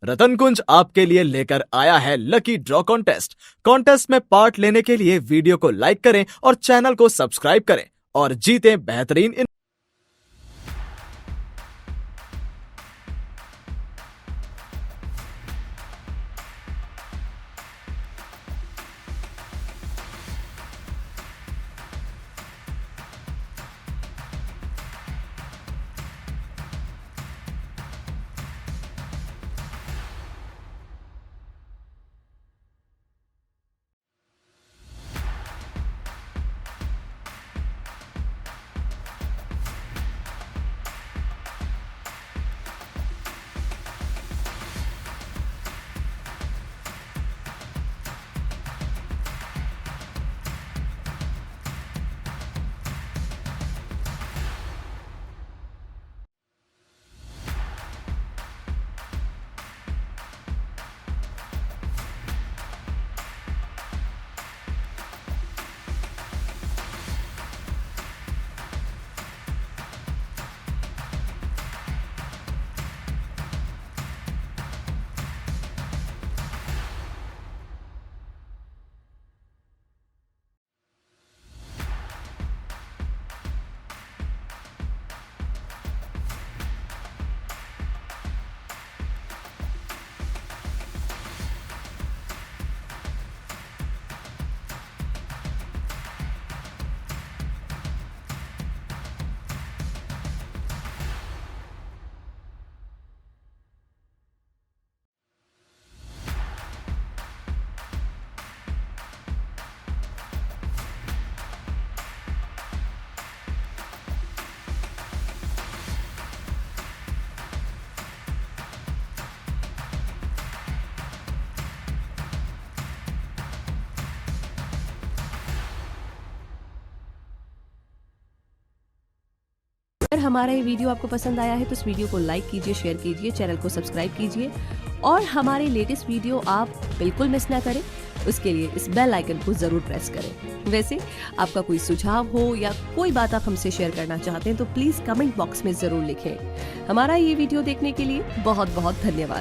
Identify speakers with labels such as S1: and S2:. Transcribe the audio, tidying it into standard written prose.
S1: रतन कुंज आपके लिए लेकर आया है लकी ड्रॉ कॉन्टेस्ट। कॉन्टेस्ट में पार्ट लेने के लिए वीडियो को लाइक करें और चैनल को सब्सक्राइब करें और जीतें बेहतरीन
S2: अगर हमारा ये वीडियो आपको पसंद आया है तो इस वीडियो को लाइक कीजिए, शेयर कीजिए, चैनल को सब्सक्राइब कीजिए और हमारे लेटेस्ट वीडियो आप बिल्कुल मिस ना करें। उसके लिए इस बेल आइकन को जरूर प्रेस करें। वैसे आपका कोई सुझाव हो या कोई बात आप हमसे शेयर करना चाहते हैं तो प्लीज कमेंट बॉक्स में जरूर लिखें। हमारा ये वीडियो देखने के लिए बहुत बहुत धन्यवाद।